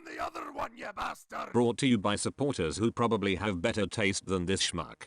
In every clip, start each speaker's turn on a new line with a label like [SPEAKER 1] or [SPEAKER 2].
[SPEAKER 1] on the other one, you bastard!
[SPEAKER 2] Brought to you by supporters who probably have better taste than this schmuck.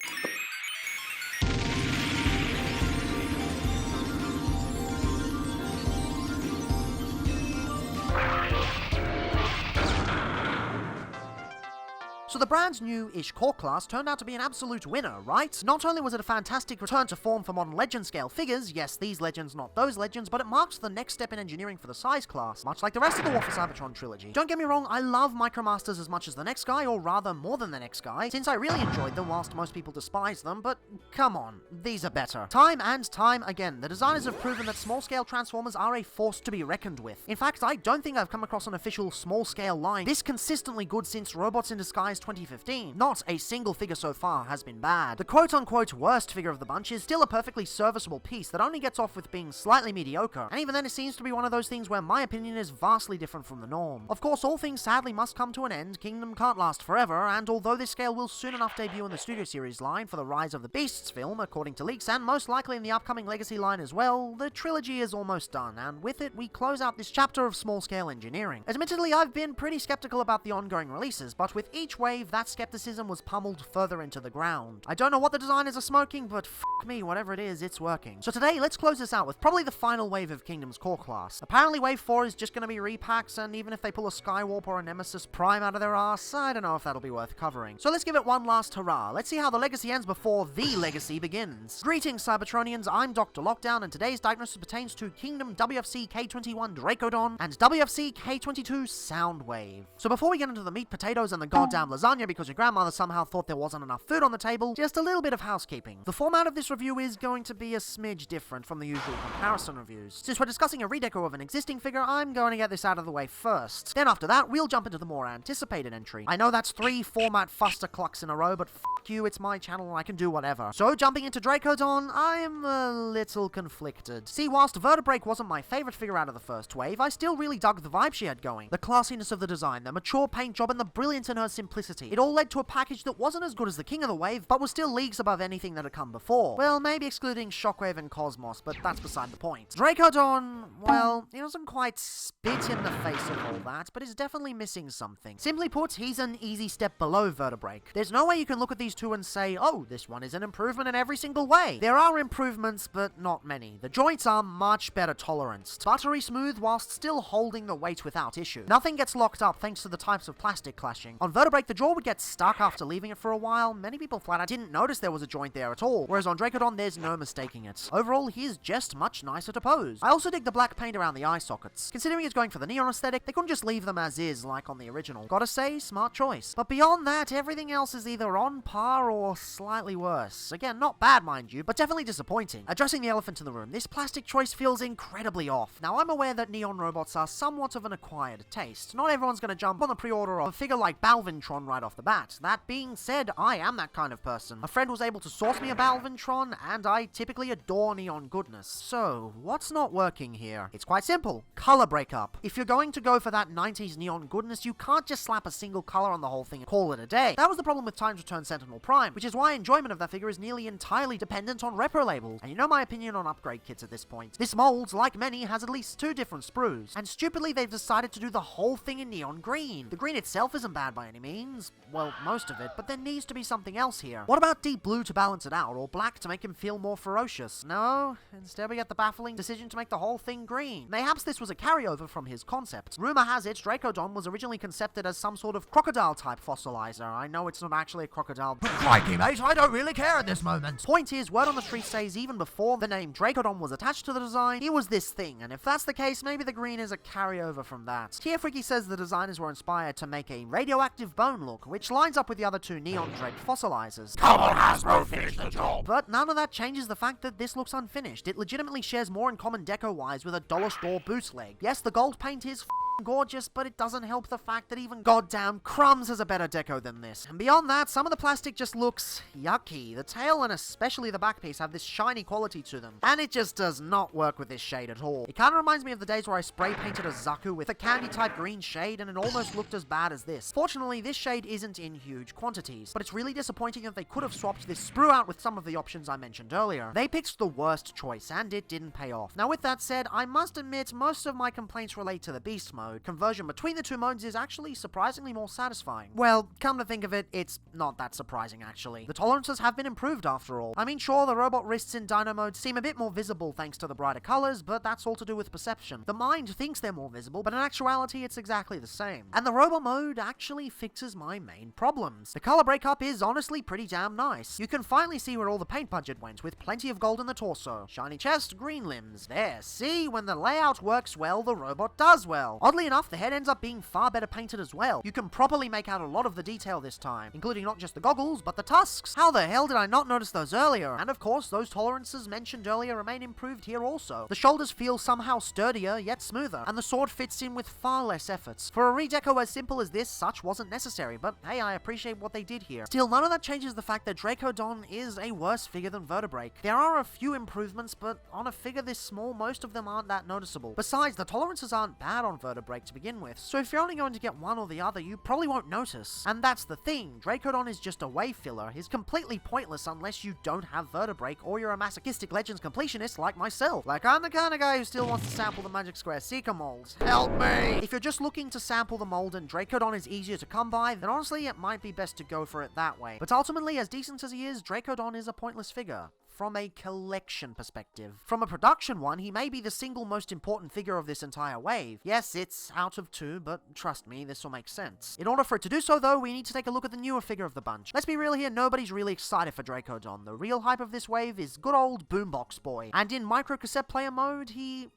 [SPEAKER 3] So the brand new-ish core class turned out to be an absolute winner, right? Not only was it a fantastic return to form for modern legend scale figures, yes, these legends, not those legends, but it marks the next step in engineering for the size class, much like the rest of the War for Cybertron trilogy. Don't get me wrong, I love Micromasters as much as the next guy, or rather more than the next guy, since I really enjoyed them whilst most people despise them, but come on, these are better. Time and time again, the designers have proven that small-scale Transformers are a force to be reckoned with. In fact, I don't think I've come across an official small-scale line this consistently good since Robots in Disguise 2015. Not a single figure so far has been bad. The quote-unquote worst figure of the bunch is still a perfectly serviceable piece that only gets off with being slightly mediocre, and even then it seems to be one of those things where my opinion is vastly different from the norm. Of course, all things sadly must come to an end, Kingdom can't last forever, and although this scale will soon enough debut in the Studio Series line for the Rise of the Beasts film, according to leaks, and most likely in the upcoming Legacy line as well, the trilogy is almost done, and with it we close out this chapter of small-scale engineering. Admittedly, I've been pretty skeptical about the ongoing releases, but with each wave, that skepticism was pummeled further into the ground. I don't know what the designers are smoking, but f*** me, whatever it is, it's working. So today, let's close this out with probably the final wave of Kingdom's core class. Apparently Wave 4 is just going to be repacks, and even if they pull a Skywarp or a Nemesis Prime out of their ass, I don't know if that'll be worth covering. So let's give it one last hurrah. Let's see how the Legacy ends before the Legacy begins. Greetings, Cybertronians, I'm DrLockdown, and today's diagnosis pertains to Kingdom WFC K21 Dracodon and WFC K22 Soundwave. So before we get into the meat, potatoes, and the goddamn lasagna because your grandmother somehow thought there wasn't enough food on the table, just a little bit of housekeeping. The format of this review is going to be a smidge different from the usual comparison reviews. Since we're discussing a redeco of an existing figure, I'm going to get this out of the way first. Then after that, we'll jump into the more anticipated entry. I know that's 3 format fusterclucks in a row, but f*** you, it's my channel and I can do whatever. So jumping into Dracodon, I'm a little conflicted. See, whilst Vertebrae wasn't my favourite figure out of the first wave, I still really dug the vibe she had going. The classiness of the design, the mature paint job, and the brilliance in her simplicity. It all led to a package that wasn't as good as the King of the Wave, but was still leagues above anything that had come before. Well, maybe excluding Shockwave and Cosmos, but that's beside the point. Dracodon, well, he doesn't quite spit in the face of all that, but is definitely missing something. Simply put, he's an easy step below Vertebrae. There's no way you can look at these two and say, oh, this one is an improvement in every single way. There are improvements, but not many. The joints are much better toleranced. Buttery smooth whilst still holding the weight without issue. Nothing gets locked up thanks to the types of plastic clashing. On Vertebrae, the jaw would get stuck after leaving it for a while. Many people flat out didn't notice there was a joint there at all, whereas on Dracodon, there's no mistaking it. Overall, he is just much nicer to pose. I also dig the black paint around the eye sockets. Considering it's going for the neon aesthetic, they couldn't just leave them as is like on the original. Gotta say, smart choice. But beyond that, everything else is either on par or slightly worse. Again, not bad mind you, but definitely disappointing. Addressing the elephant in the room, this plastic choice feels incredibly off. Now, I'm aware that neon robots are somewhat of an acquired taste. Not everyone's gonna jump on the pre-order of a figure like Balvintron right off the bat. That being said, I am that kind of person. A friend was able to source me a Balvintron, and I typically adore neon goodness. So, what's not working here? It's quite simple. Color breakup. If you're going to go for that 90s neon goodness, you can't just slap a single color on the whole thing and call it a day. That was the problem with Time's Return Sentinel Prime, which is why enjoyment of that figure is nearly entirely dependent on repro labels. And you know my opinion on upgrade kits at this point. This mold, like many, has at least 2 different sprues, and stupidly they've decided to do the whole thing in neon green. The green itself isn't bad by any means, well, most of it, but there needs to be something else here. What about deep blue to balance it out, or black to make him feel more ferocious? No, instead we get the baffling decision to make the whole thing green. Mayhaps this was a carryover from his concept. Rumor has it, Dracodon was originally concepted as some sort of crocodile-type fossilizer. I know it's not actually a crocodile. Crikey, mate, I don't really care at this moment. Point is, word on the street says even before the name Dracodon was attached to the design, he was this thing, and if that's the case, maybe the green is a carryover from that. Tier Freaky says the designers were inspired to make a radioactive bone look, which lines up with the other 2 neon-draped fossilizers.
[SPEAKER 1] Come on, Hasbro, finish the job!
[SPEAKER 3] But none of that changes the fact that this looks unfinished. It legitimately shares more in common deco-wise with a dollar store bootleg. Yes, the gold paint is gorgeous, but it doesn't help the fact that even goddamn Crumbs has a better deco than this. And beyond that, some of the plastic just looks yucky. The tail and especially the back piece have this shiny quality to them, and it just does not work with this shade at all. It kind of reminds me of the days where I spray painted a Zaku with a candy type green shade and it almost looked as bad as this. Fortunately, this shade isn't in huge quantities, but it's really disappointing that they could have swapped this sprue out with some of the options I mentioned earlier. They picked the worst choice, and it didn't pay off. Now with that said, I must admit most of my complaints relate to the beast mode. mode. Conversion between the two modes is actually surprisingly more satisfying. Well, come to think of it, it's not that surprising actually. The tolerances have been improved after all. I mean, sure, the robot wrists in Dino mode seem a bit more visible thanks to the brighter colors, but that's all to do with perception. The mind thinks they're more visible, but in actuality it's exactly the same. And the robot mode actually fixes my main problems. The color breakup is honestly pretty damn nice. You can finally see where all the paint budget went, with plenty of gold in the torso. Shiny chest, green limbs. There, see? When the layout works well, the robot does well. Oddly enough, the head ends up being far better painted as well. You can properly make out a lot of the detail this time, including not just the goggles, but the tusks. How the hell did I not notice those earlier? And of course, those tolerances mentioned earlier remain improved here also. The shoulders feel somehow sturdier, yet smoother, and the sword fits in with far less efforts. For a redeco as simple as this, such wasn't necessary, but hey, I appreciate what they did here. Still, none of that changes the fact that Dracodon is a worse figure than Vertebrake. There are a few improvements, but on a figure this small, most of them aren't that noticeable. Besides, the tolerances aren't bad on Vertebrake to begin with, so if you're only going to get one or the other, you probably won't notice. And that's the thing, Dracodon is just a wave filler. He's completely pointless unless you don't have Vertebrake or you're a masochistic Legends completionist like myself. Like, I'm the kind of guy who still wants to sample the Magic Square Seeker molds. Help me! If you're just looking to sample the mold and Dracodon is easier to come by, then honestly it might be best to go for it that way. But ultimately, as decent as he is, Dracodon is a pointless figure. From a collection perspective. From a production one, he may be the single most important figure of this entire wave. Yes, it's out of 2, but trust me, this will make sense. In order for it to do so though, we need to take a look at the newer figure of the bunch. Let's be real here, nobody's really excited for Dracodon. The real hype of this wave is good old Boombox Boy. And in micro cassette player mode, he...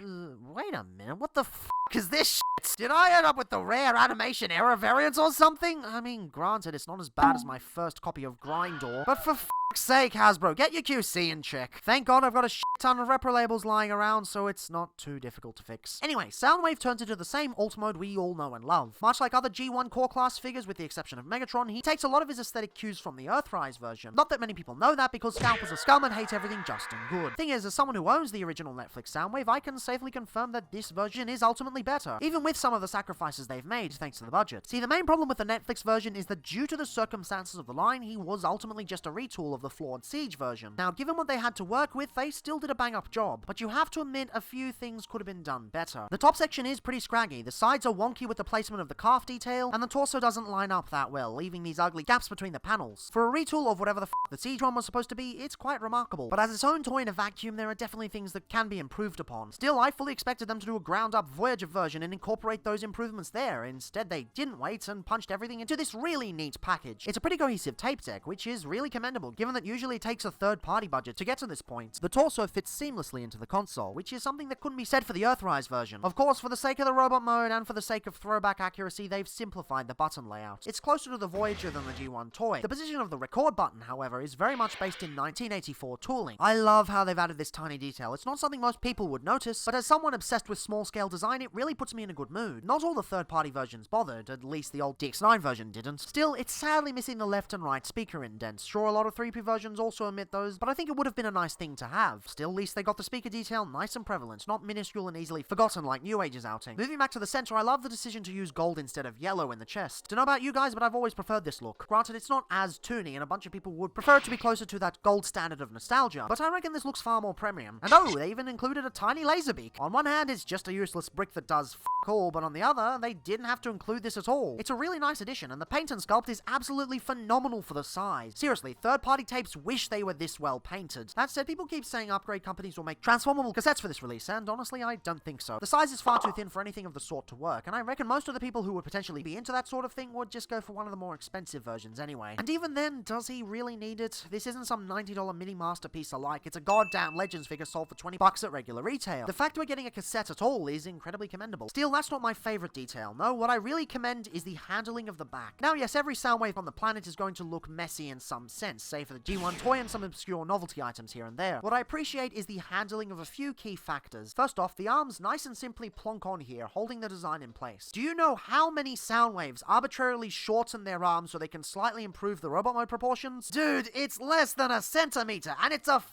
[SPEAKER 3] wait a minute, what the f*** is this shit? Did I end up with the rare animation error variants or something? I mean, granted, it's not as bad as my first copy of Grindor, but for f***'s sake, Hasbro, get your QC in check. Thank God I've got a shit ton of repro labels lying around, so it's not too difficult to fix. Anyway, Soundwave turns into the same alt mode we all know and love. Much like other G1 core class figures, with the exception of Megatron, he takes a lot of his aesthetic cues from the Earthrise version. Not that many people know that, because scalpers are scum and hate everything just and good. Thing is, as someone who owns the original Netflix Soundwave, I can safely confirm that this version is ultimately better, even with some of the sacrifices they've made thanks to the budget. See, the main problem with the Netflix version is that due to the circumstances of the line, he was ultimately just a retool of the flawed Siege version. Now, given what they had to work with, they still did a bang-up job, but you have to admit a few things could have been done better. The top section is pretty scraggy, the sides are wonky with the placement of the calf detail, and the torso doesn't line up that well, leaving these ugly gaps between the panels. For a retool of whatever the the Siege one was supposed to be, it's quite remarkable, but as its own toy in a vacuum, there are definitely things that can be improved upon. Still, I fully expected them to do a ground-up Voyager version and incorporate those improvements there. Instead, they didn't wait and punched everything into this really neat package. It's a pretty cohesive tape deck, which is really commendable, given that usually it takes a third-party budget to get to this point. The torso fits seamlessly into the console, which is something that couldn't be said for the Earthrise version. Of course, for the sake of the robot mode and for the sake of throwback accuracy, they've simplified the button layout. It's closer to the Voyager than the G1 toy. The position of the record button, however, is very much based in 1984 tooling. I love how they've added this tiny detail. It's not something most people would notice, but as someone obsessed with small-scale design, it really puts me in a good mood. Not all the third-party versions bothered, at least the old DX9 version didn't. Still, it's sadly missing the left and right speaker indents. Sure, a lot of 3P versions also omit those, but I think it would have been a nice thing to have. Still, at least they got the speaker detail nice and prevalent, not minuscule and easily forgotten like New Age's outing. Moving back to the center, I love the decision to use gold instead of yellow in the chest. Don't know about you guys, but I've always preferred this look. Granted, it's not as toony, and a bunch of people would prefer it to be closer to that gold standard of nostalgia, but I reckon this looks far more premium. And oh, they even included a tiny laser beak. On one hand, it's just a useless brick that does f*** all, but on the other, they didn't have to include this at all. It's a really nice addition, and the paint and sculpt is absolutely phenomenal for the size. Seriously, third-party tapes wish they were this well painted. That said, people keep saying upgrade companies will make transformable cassettes for this release, and honestly, I don't think so. The size is far too thin for anything of the sort to work, and I reckon most of the people who would potentially be into that sort of thing would just go for one of the more expensive versions anyway. And even then, does he really need it? This isn't some $90 mini masterpiece alike, it's a goddamn Legends figure sold for $20 at regular retail. The fact we're getting a cassette at all is incredibly commendable. Still, that's not my favorite detail. No, what I really commend is the handling of the back. Now yes, every Soundwave on the planet is going to look messy in some sense, save for the G1 toy and some obscure novelty items here and there. What I appreciate is the handling of a few key factors. First off, the arms nice and simply plonk on here, holding the design in place. Do you know how many Soundwaves arbitrarily shorten their arms so they can slightly improve the robot mode proportions? Dude, it's less than a centimeter, and it's a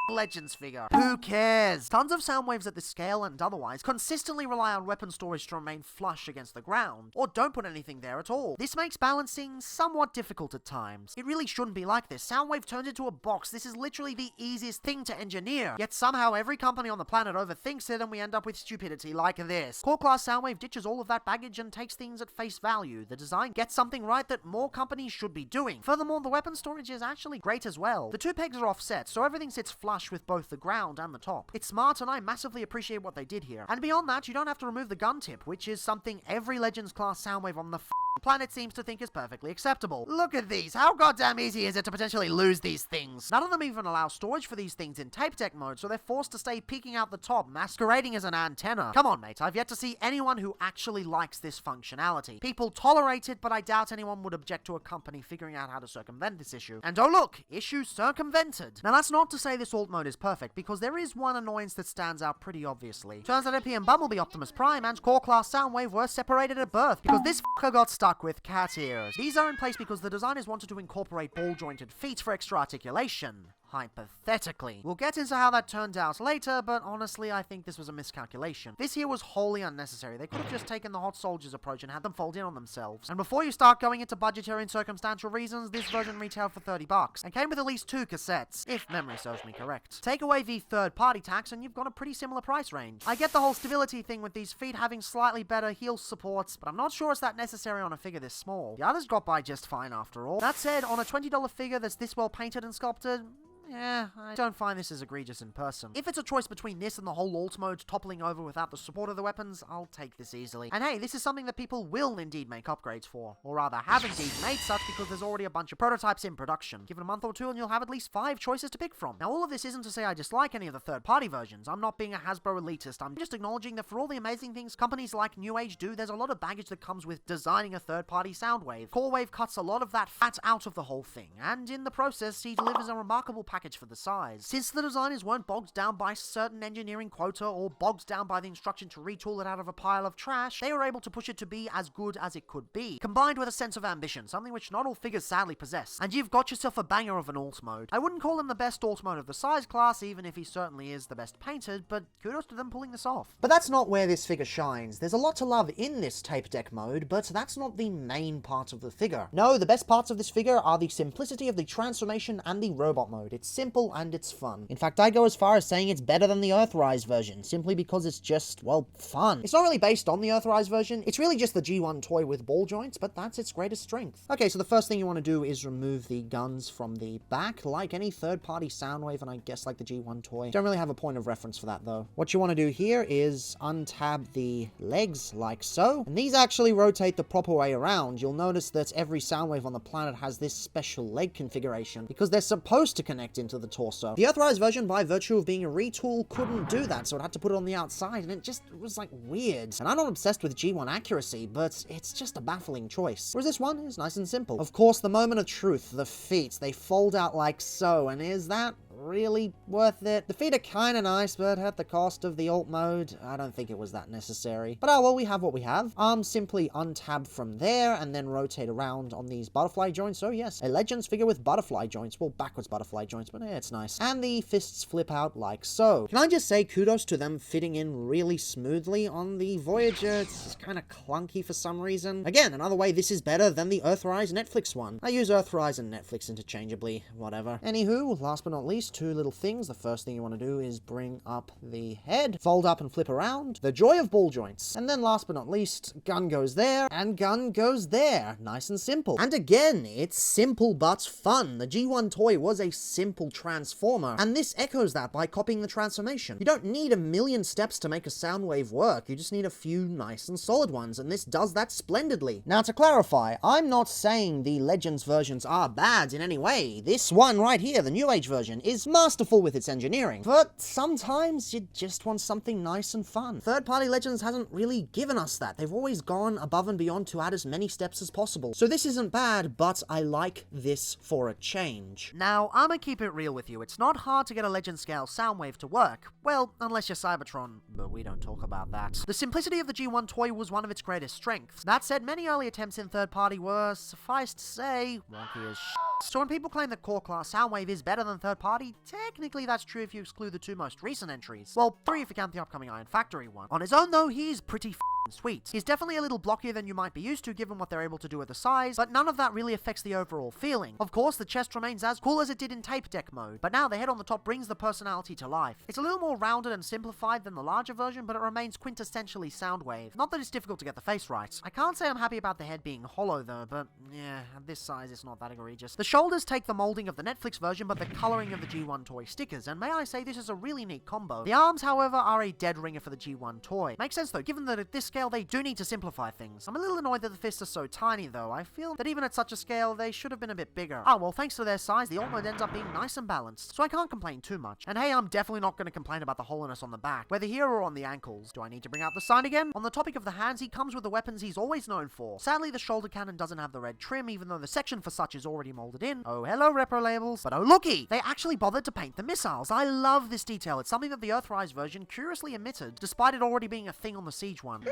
[SPEAKER 3] Legends figure. Who cares? Tons of Soundwaves at this scale and otherwise consistently rely on weapon storage to remain flush against the ground, or don't put anything there at all. This makes balancing somewhat difficult at times. It really shouldn't be like this. Soundwave turns into a box. This is literally the easiest thing to engineer. Yet somehow every company on the planet overthinks it and we end up with stupidity like this. Core class Soundwave ditches all of that baggage and takes things at face value. The design gets something right that more companies should be doing. Furthermore, the weapon storage is actually great as well. The two pegs are offset, so everything sits flush with both the ground and the top. It's smart and I massively appreciate what they did here. And beyond that, you don't have to remove the gun tip, which is something every Legends class Soundwave on the planet seems to think is perfectly acceptable. Look at these. How goddamn easy is it to potentially lose these things? None of them even allow storage for these things in tape deck mode, so they're forced to stay peeking out the top, masquerading as an antenna. Come on, mate. I've yet to see anyone who actually likes this functionality. People tolerate it, but I doubt anyone would object to a company figuring out how to circumvent this issue. And oh look, issue circumvented. Now that's not to say this alt mode is perfect, because there is one annoyance that stands out pretty obviously. Turns out MP and Bumblebee, Optimus Prime, and core class Soundwave were separated at birth, because this fucker got stuck with cat ears. These are in place because the designers wanted to incorporate ball-jointed feet for extra articulation. Hypothetically. We'll get into how that turned out later, but honestly, I think this was a miscalculation. This here was wholly unnecessary. They could have just taken the Hot Soldiers approach and had them fold in on themselves. And before you start going into budgetary and circumstantial reasons, this version retailed for $30 and came with at least 2 cassettes, if memory serves me correct. Take away the third-party tax and you've got a pretty similar price range. I get the whole stability thing with these feet having slightly better heel supports, but I'm not sure it's that necessary on a figure this small. The others got by just fine after all. That said, on a $20 figure that's this well painted and sculpted, yeah, I don't find this as egregious in person. If it's a choice between this and the whole alt mode toppling over without the support of the weapons, I'll take this easily. And hey, this is something that people will indeed make upgrades for. Or rather, have indeed made such because there's already a bunch of prototypes in production. Give it a month or two and you'll have at least 5 choices to pick from. Now all of this isn't to say I dislike any of the third-party versions. I'm not being a Hasbro elitist. I'm just acknowledging that for all the amazing things companies like New Age do, there's a lot of baggage that comes with designing a third-party Soundwave. Corewave cuts a lot of that fat out of the whole thing, and in the process, he delivers a remarkable package for the size. Since the designers weren't bogged down by certain engineering quota or bogged down by the instruction to retool it out of a pile of trash, they were able to push it to be as good as it could be, combined with a sense of ambition, something which not all figures sadly possess. And you've got yourself a banger of an alt mode. I wouldn't call him the best alt mode of the size class, even if he certainly is the best painted, but kudos to them pulling this off. But that's not where this figure shines. There's a lot to love in this tape deck mode, but that's not the main part of the figure. No, the best parts of this figure are the simplicity of the transformation and the robot mode. It's simple and it's fun. In fact, I go as far as saying it's better than the Earthrise version, simply because it's just, well, fun. It's not really based on the Earthrise version, it's really just the G1 toy with ball joints, but that's its greatest strength. Okay, so the first thing you want to do is remove the guns from the back, like any third-party Soundwave, and I guess like the G1 toy. Don't really have a point of reference for that, though. What you want to do here is untab the legs, like so, and these actually rotate the proper way around. You'll notice that every Soundwave on the planet has this special leg configuration, because they're supposed to connect into the torso. The Earthrise version, by virtue of being a retool, couldn't do that, so it had to put it on the outside, and it was like weird. And I'm not obsessed with G1 accuracy, but it's just a baffling choice. Whereas this one is nice and simple. Of course, the moment of truth, the feet, they fold out like so, and is that really worth it? The feet are kinda nice, but at the cost of the alt mode, I don't think it was that necessary. But oh well, we have what we have. Arms simply untab from there, and then rotate around on these butterfly joints. Oh yes, a Legends figure with butterfly joints. Well, backwards butterfly joints, but yeah, it's nice. And the fists flip out like so. Can I just say kudos to them fitting in really smoothly on the Voyager? It's just kinda clunky for some reason. Again, another way this is better than the Earthrise Netflix one. I use Earthrise and Netflix interchangeably, whatever. Anywho, last but not least, 2 little things. The first thing you want to do is bring up the head, fold up and flip around. The joy of ball joints. And then last but not least, gun goes there, and gun goes there. Nice and simple. And again, it's simple but fun. The G1 toy was a simple transformer, and this echoes that by copying the transformation. You don't need a million steps to make a Soundwave work, you just need a few nice and solid ones, and this does that splendidly. Now to clarify, I'm not saying the Legends versions are bad in any way. This one right here, the New Age version, is masterful with its engineering, but sometimes you just want something nice and fun. Third-party Legends hasn't really given us that. They've always gone above and beyond to add as many steps as possible. So this isn't bad, but I like this for a change. Now, I'ma keep it real with you. It's not hard to get a Legend scale Soundwave to work. Well, unless you're Cybertron, but we don't talk about that. The simplicity of the G1 toy was one of its greatest strengths. That said, many early attempts in third-party were, suffice to say, wonky as shit. So when people claim that core class Soundwave is better than third party, technically that's true if you exclude the two most recent entries. Well, 3 if you count the upcoming Iron Factory one. On his own though, he's pretty sweet. He's definitely a little blockier than you might be used to given what they're able to do with the size, but none of that really affects the overall feeling. Of course, the chest remains as cool as it did in tape deck mode, but now the head on the top brings the personality to life. It's a little more rounded and simplified than the larger version, but it remains quintessentially Soundwave. Not that it's difficult to get the face right. I can't say I'm happy about the head being hollow though, but yeah, at this size it's not that egregious. The shoulders take the molding of the Netflix version, but the coloring of the G1 toy stickers, and may I say this is a really neat combo. The arms, however, are a dead ringer for the G1 toy. Makes sense though, given that at this scale they do need to simplify things. I'm a little annoyed that the fists are so tiny though. I feel that even at such a scale, they should have been a bit bigger. Oh well, thanks to their size, the alt mode ends up being nice and balanced, so I can't complain too much. And hey, I'm definitely not going to complain about the hollowness on the back, whether here or on the ankles. Do I need to bring out the sign again? On the topic of the hands, he comes with the weapons he's always known for. Sadly, the shoulder cannon doesn't have the red trim, even though the section for such is already molded in. Oh hello, repro labels. But oh looky! They actually bothered to paint the missiles. I love this detail. It's something that the Earthrise version curiously omitted, despite it already being a thing on the Siege one.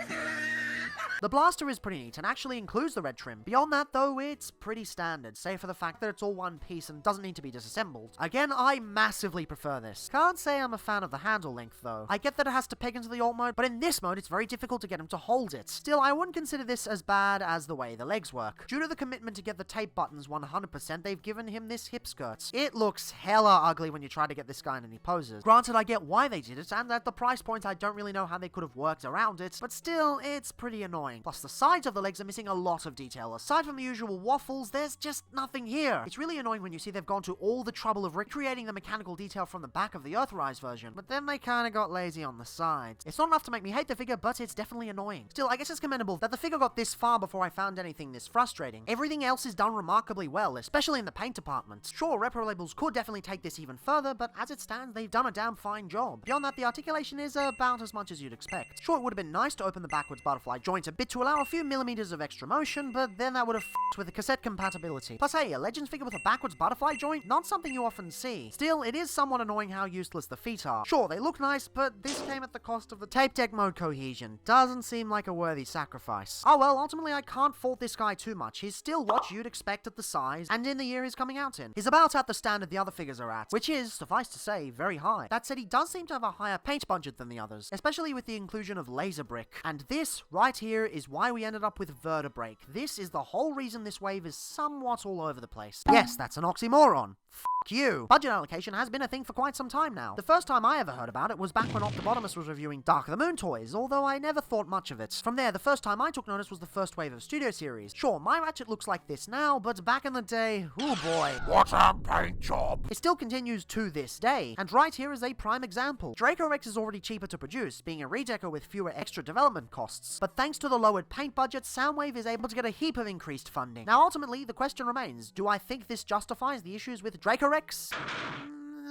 [SPEAKER 3] The blaster is pretty neat and actually includes the red trim. Beyond that though, it's pretty standard, save for the fact that it's all one piece and doesn't need to be disassembled. Again, I massively prefer this. Can't say I'm a fan of the handle length though. I get that it has to peg into the alt mode, but in this mode it's very difficult to get him to hold it. Still, I wouldn't consider this as bad as the way the legs work. Due to the commitment to get the tape buttons 100%, they've given him this hip skirt. It looks hella ugly when you try to get this guy in any poses. Granted, I get why they did it, and at the price point I don't really know how they could have worked around it, but still, it's pretty annoying. Plus, the sides of the legs are missing a lot of detail. Aside from the usual waffles, there's just nothing here. It's really annoying when you see they've gone to all the trouble of recreating the mechanical detail from the back of the Earthrise version, but then they kinda got lazy on the sides. It's not enough to make me hate the figure, but it's definitely annoying. Still, I guess it's commendable that the figure got this far before I found anything this frustrating. Everything else is done remarkably well, especially in the paint department. Sure, repro labels could definitely take this even further, but as it stands, they've done a damn fine job. Beyond that, the articulation is about as much as you'd expect. Sure, it would have been nice to open the backwards butterfly joint a bit to allow a few millimeters of extra motion, but then that would have f***ed with the cassette compatibility. Plus, hey, a Legends figure with a backwards butterfly joint? Not something you often see. Still, it is somewhat annoying how useless the feet are. Sure, they look nice, but this came at the cost of the tape deck mode cohesion. Doesn't seem like a worthy sacrifice. Oh well, ultimately I can't fault this guy too much. He's still what you'd expect at the size, and in the year he's coming out in. He's about at the standard the other figures are at, which is, suffice to say, very high. That said, he does seem to have a higher paint budget than the others, especially with the inclusion of laser brick. And this, right here, is why we ended up with Vertebrake. This is the whole reason this wave is somewhat all over the place. Yes, that's an oxymoron. F*** you. Budget allocation has been a thing for quite some time now. The first time I ever heard about it was back when Octobotamus was reviewing Dark of the Moon toys, although I never thought much of it. From there, the first time I took notice was the first wave of Studio Series. Sure, my Ratchet looks like this now, but back in the day, oh boy.
[SPEAKER 1] What a paint job!
[SPEAKER 3] It still continues to this day, and right here is a prime example. Draco Rex is already cheaper to produce, being a redeco with fewer extra development costs, but thanks to the lowered paint budget, Soundwave is able to get a heap of increased funding. Now ultimately, the question remains, do I think this justifies the issues with Draco Rex?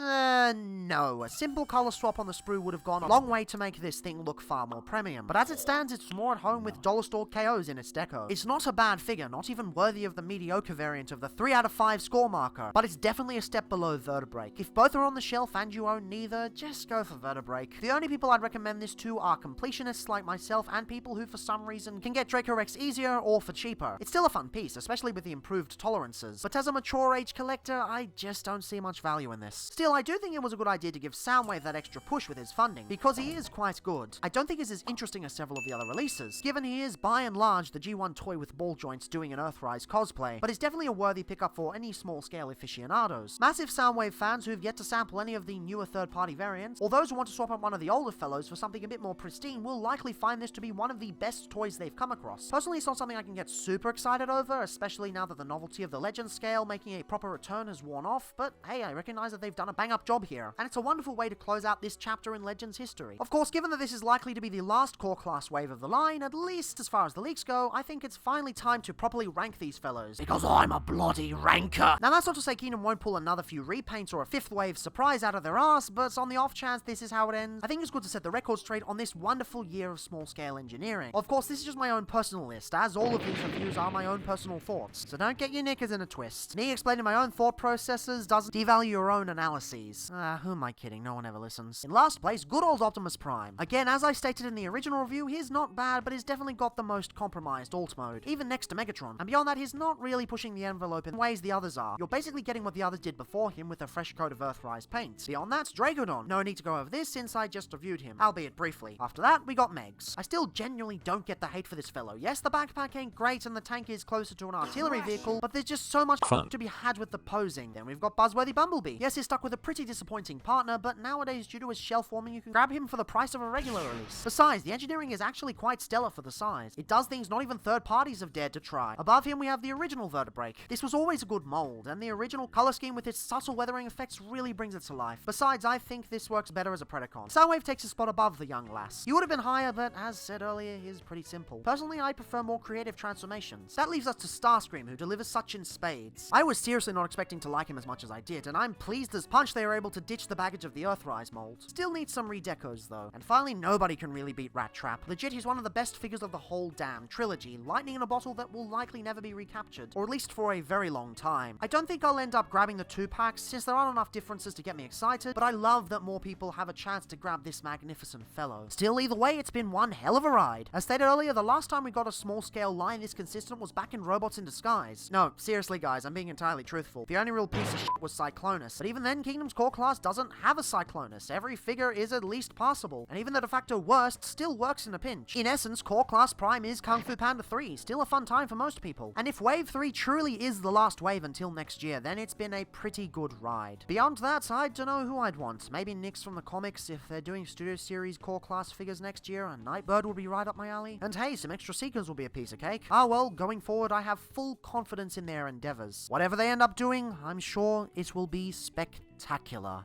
[SPEAKER 3] No. A simple color swap on the sprue would have gone a long way to make this thing look far more premium. But as it stands, it's more at home with dollar store KOs in its deco. It's not a bad figure, not even worthy of the mediocre variant of the 3 out of 5 score marker, but it's definitely a step below Vertebrake. If both are on the shelf and you own neither, just go for Vertebrake. The only people I'd recommend this to are completionists like myself and people who for some reason can get Draco Rex easier or for cheaper. It's still a fun piece, especially with the improved tolerances, but as a mature age collector, I just don't see much value in this. Still, I do think it was a good idea to give Soundwave that extra push with his funding, because he is quite good. I don't think he's as interesting as several of the other releases, given he is, by and large, the G1 toy with ball joints doing an Earthrise cosplay, but is definitely a worthy pickup for any small-scale aficionados. Massive Soundwave fans who've yet to sample any of the newer third-party variants, or those who want to swap out one of the older fellows for something a bit more pristine, will likely find this to be one of the best toys they've come across. Personally, it's not something I can get super excited over, especially now that the novelty of the Legend scale making a proper return has worn off, but hey, I recognize that they've done a bang-up job here, and it's a wonderful way to close out this chapter in Legends history. Of course, given that this is likely to be the last core class wave of the line, at least as far as the leaks go, I think it's finally time to properly rank these fellows.
[SPEAKER 1] Because I'm a bloody ranker!
[SPEAKER 3] Now that's not to say Kingdom won't pull another few repaints or a 5th wave surprise out of their ass, but on the off chance this is how it ends, I think it's good to set the record straight on this wonderful year of small-scale engineering. Of course, this is just my own personal list, as all of these reviews are my own personal thoughts, so don't get your knickers in a twist. Me explaining my own thought processes doesn't devalue your own analysis. fallacies. Who am I kidding? No one ever listens. In last place, good old Optimus Prime. Again, as I stated in the original review, he's not bad, but he's definitely got the most compromised alt mode, even next to Megatron. And beyond that, he's not really pushing the envelope in ways the others are. You're basically getting what the others did before him with a fresh coat of Earthrise paint. Beyond that, Dracodon. No need to go over this since I just reviewed him, albeit briefly. After that, we got Megs. I still genuinely don't get the hate for this fellow. Yes, the backpack ain't great and the tank is closer to an artillery vehicle, but there's just so much
[SPEAKER 2] fun
[SPEAKER 3] to be had with the posing. Then we've got Buzzworthy Bumblebee. Yes, he's stuck with a pretty disappointing partner, but nowadays due to his shell forming, you can grab him for the price of a regular release. Besides, the engineering is actually quite stellar for the size. It does things not even third parties have dared to try. Above him we have the original Vertebrake. This was always a good mold, and the original color scheme with its subtle weathering effects really brings it to life. Besides, I think this works better as a Predacon. Soundwave takes a spot above the young lass. You would have been higher, but as said earlier, he's pretty simple. Personally, I prefer more creative transformations. That leaves us to Starscream, who delivers such in spades. I was seriously not expecting to like him as much as I did, and I'm pleased as punch they were able to ditch the baggage of the Earthrise mold. Still needs some redecos though. And finally, nobody can really beat Rat Trap. Legit, he's one of the best figures of the whole damn trilogy. Lightning in a bottle that will likely never be recaptured, or at least for a very long time. I don't think I'll end up grabbing the 2-packs since there aren't enough differences to get me excited, but I love that more people have a chance to grab this magnificent fellow. Still, either way, it's been one hell of a ride. As stated earlier, the last time we got a small-scale line this consistent was back in Robots in Disguise. No, seriously guys, I'm being entirely truthful. The only real piece of shit was Cyclonus, but even then, Kingdom's core class doesn't have a Cyclonus. Every figure is at least passable, and even the de facto worst still works in a pinch. In essence, core class Prime is Kung Fu Panda 3, still a fun time for most people. And if Wave 3 truly is the last wave until next year, then it's been a pretty good ride. Beyond that, I don't know who I'd want. Maybe Nyx from the comics if they're doing Studio Series core class figures next year, and Nightbird would be right up my alley. And hey, some extra Seekers will be a piece of cake. Ah well, going forward, I have full confidence in their endeavors. Whatever they end up doing, I'm sure it will be spectacular.